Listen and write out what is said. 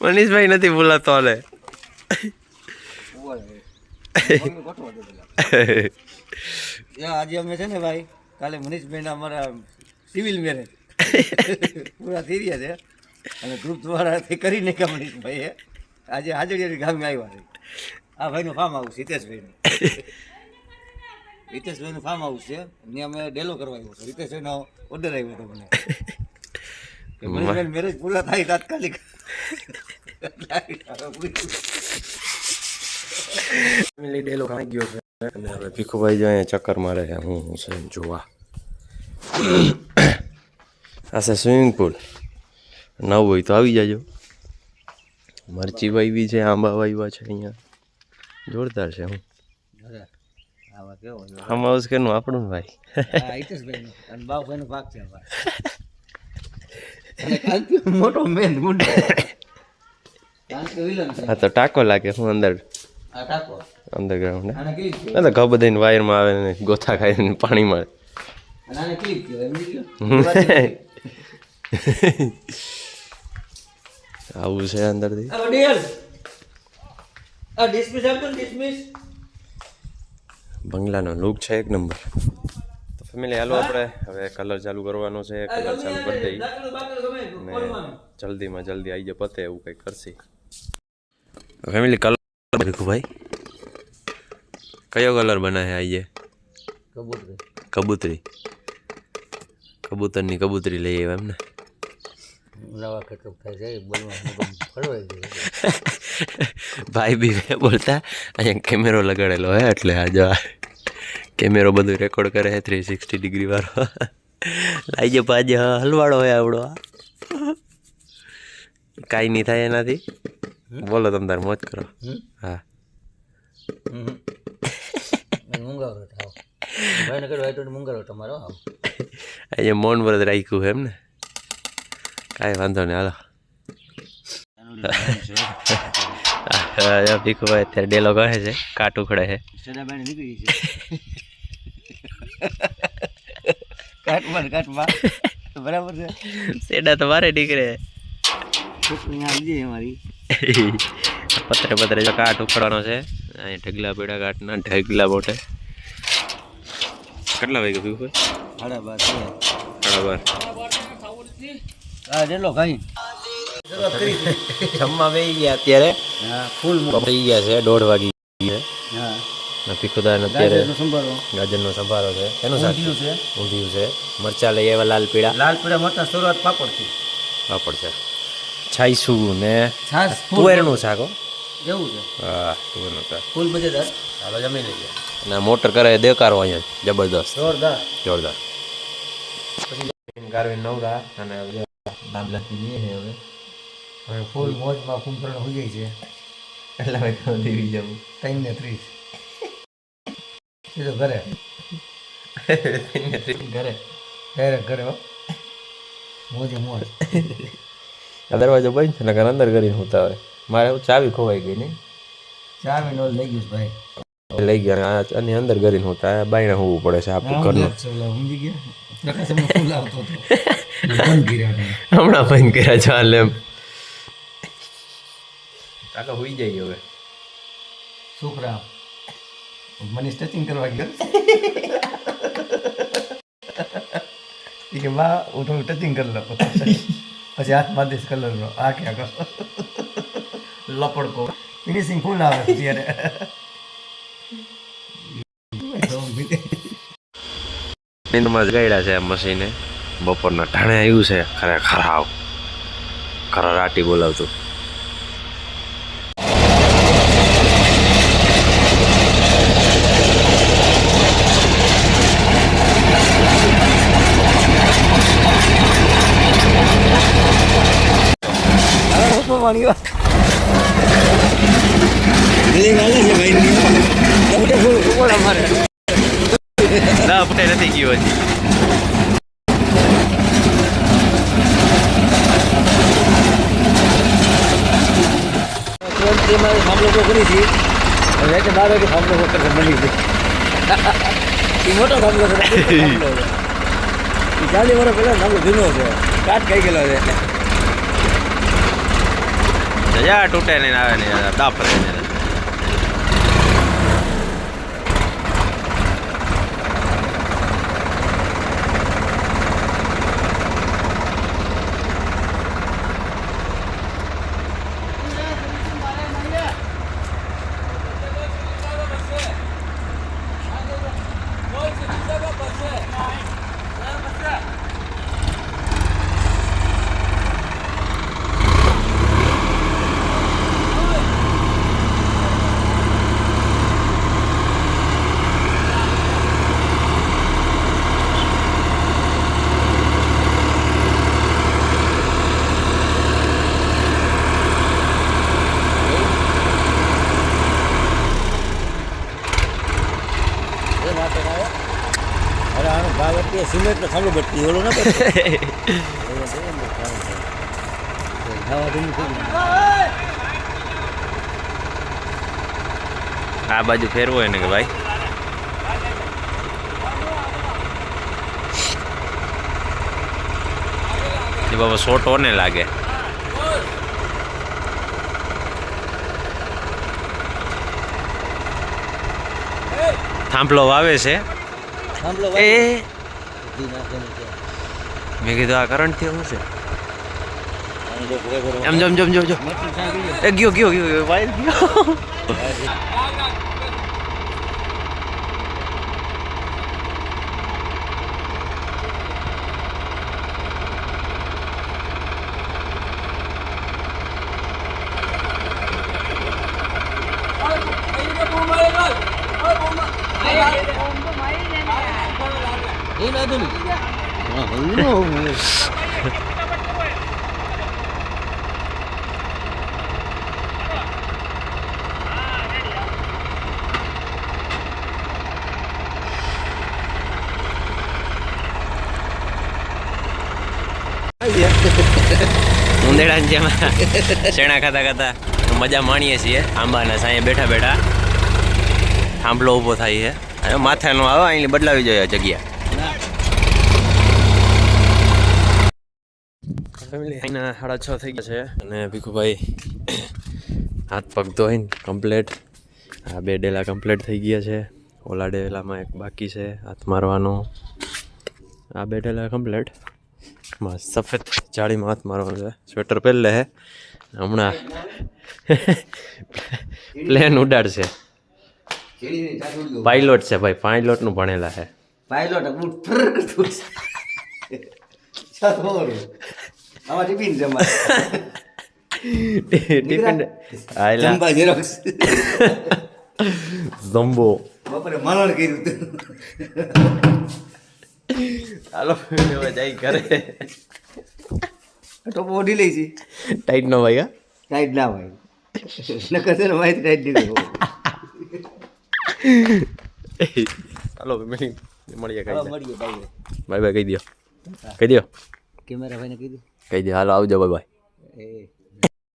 મનીષભાઈ નથી બોલાતો હાલે. આજે અમે છે ને ભાઈ, કાલે મનીષભાઈ ના અમારા સિવિલ મેરેજ પૂરા થઈ રહ્યા છે અને ગ્રુપ દ્વારાથી કરીને કે મનીષભાઈ આજે હાજરી ગામે આવ્યા છે. આ ભાઈનું ફાર્મ હાઉસ હિતેશભાઈનું હિતેશભાઈનું ફાર્મ હાઉસ છે. ત્યાં અમે ડેલો કરવા આવ્યો છે. હિતેશભાઈનો ઓર્ડર આવ્યો હતો મને કે મનીષભાઈ મેરેજ પૂરા થાય તાત્કાલિક. ડેલો ખાઈ ગયો છે અને હવે ભીખુભાઈ જો અહીંયા ચક્કર મારે છે. હું છે જોવા. આ છે સ્વિમિંગ પુલ. નવું હોય તો આવી જાજો. મરચી વાવી છે, આંબા વાવ્યા છે અહીંયા. જોરદાર છે. હું ફાર્મ હાઉસ કેનું આપણું ભાઈ મોટો મેન હા તો ટાંકો લાગે હું અંદર અંડરગ્રાઉન્ડ તો ઘઉં બધાને વાયરમાં આવે ને ગોથા ખાઈને પાણી મળે. આવું છે અંદરથી. બંગલાનો લુક છે એક નંબર. તો ફેમિલી હાલો આપણે હવે કલર ચાલુ કરવાનો છે. કલર ચાલુ કરી દઈ ને જલ્દીમાં જલ્દી આવી જાય પતે એવું કંઈક કરશે ફેમિલી. કલર ભીખુભાઈ કયો કલર બનાવે આઈએ? કબૂતરી. કબૂતરની કબૂતરી લઈ આવ્યા એમને. ભાઈ બી બોલતા અહીંયા કેમેરો લગાડેલો હે એટલે આજે કેમેરો બધું રેકોર્ડ કરે છે 360 ડિગ્રી વાળો. લાઈ જો પાજે હલવાડો હોય આવડો. કાંઈ નહીં થાય એનાથી. બોલો તમે તાર મોજ કરો. હા અહીંયા મૌન વ્રત રાખ્યું એમ ને. કાંઈ વાંધો નહીં હાલો. ભીખુભાઈ અત્યારે ડેલો કહે છે, કાટ ઉખડે છે. બરાબર છે. સેડા તો મારે નીકળે. પતરે પતરે કાટ ઉખડવાનો છે. અહીંયા ઢગલા પીડા કાટના ઢગલા મોટે. કેટલા વાગે ભીખુભાઈ? 12:30. જમવા બેસી ગયા અત્યારે. ફૂલ થઈ ગયા છે 1:30 વાગી ગયા. ભીખુદાન અત્યારે ગાજરનો સંભારો છે. એનું શાક છે, ઊંધિયું છે, મરચા લઈ આવ્યા લાલ પીળા મરચા શરૂઆત પાપડથી. પાપડ છે, છાઈસું ને તુવેરનું શાક. એવું છે. હા તુવેરનું શાક ફૂલ મજેદાર. હાલો જમી લઈએ. અને મોટર કરે દેકારો અહીંયા જબરદસ્ત જોરદાર. પછી ગારવી નવરા અને હવે ફૂલ મોજમાં કુંભરણ હોઈ જાય છે. એટલા વાગે દેવી જવું 3:30. એ તો ઘરે ઘરે હો. મોજે મોજ. દરવાજો બંધ છે ને અંદર કરીને હોતા હોય. મારે ચાવી ખોવાઈ ગઈ નહીં. ચાવી નો લઈ ગયું ભાઈ. લઈ ગયા અને અંદર કરીને હોતા બાયણે હોવું પડે છે આપણું ઘરનું. સમજી ગયા. પ્રકાશમાં ફૂલ આવતો હતો. બંધ કર્યા હમણાં બંધ કર્યા ચાલે એમ. ચાલો હોઈ જાય હવે. છોકરા મને સ્ટેચિંગ કરવા ગયો. કે માં હું થોડું ટચિંગ કરી લઉં પછી હાથ બાંધીશ કલરનો. આ ક્યાં કરો લપડકો ફિનિશિંગ ફૂલ આવે ત્યારે. નીંદમાં જ ગાડ્યા છે આ મશીને. બપોરના ટાણે આવ્યું છે. ખરેખર આવ ખરા રાટી બોલાવતું. ના આપણે નથી ગયો હજી. ફાર્મ લોકો કરી હતી. રાતે 12 વાગે ફાર્મ લોકો બની હતી. એ મોટો થાંભલો છે એ 40 વર્ષ પહેલા થાંભલો જૂનો છે કાટ ખાઈ ગયેલો છે જા તૂટે નહીં આવે નહીં દાપ રહે ને સિમેન્ટ નો થાંભલો બટકી ઓલો ના આ બાજુ ફેરવો એને કે ભાઈ એ બાબા સોટો ને લાગે થાંભલો વાવે છે થાંભલો એ મેં કીધું આ કરંટ થી શું છે એમ જમ જમ જો એ ગયો ગયો ગયો વાયર ગયો ઉંદેડા જેમ શેણા ખાતા ખાતા મજા માણીએ છીએ આંબાના સાંયે બેઠા બેઠા થાંભલો ઊભો થાય છે માથાનો આવે અહીં બદલાવી જોઈએ જગ્યા અહીંના 6:30 થઈ ગયા છે અને ભીખુભાઈ હાથ પગ ધોઈને કમ્પ્લેટ આ 2 ડેલા કમ્પ્લેટ થઈ ગયા છે ઓલા ડેલામાં એક બાકી છે હાથ મારવાનો આ 2 ડેલા કમ્પ્લેટ સફેદ જાળીમાં હાથ મારવાનો છે સ્વેટર પહેરલે હે હમણાં પ્લેન ઉડાડશે પાયલોટ છે ભાઈ પાયલોટનું ભણેલા છે પાયલોટ બૂટ ફર કરતું છે આમાં ટિફિન જમા ટિફિન આયલા જંબા ઝેરોક્સ ઝમ્બો બપોરે માલણ કર્યું હાલો હવે જાય કરે તો ઓઢી લઈ છે ટાઈટ નો ભાઈ ટાઈટ ના ભાઈ નકર છે ને માહિતી ટાઈટ દીધું હાલો મળીએ મળીએ બાય બાય કહી દો કેમેરા ભાઈને કીધું કહી દો હાલો આવજો બાય બાય એ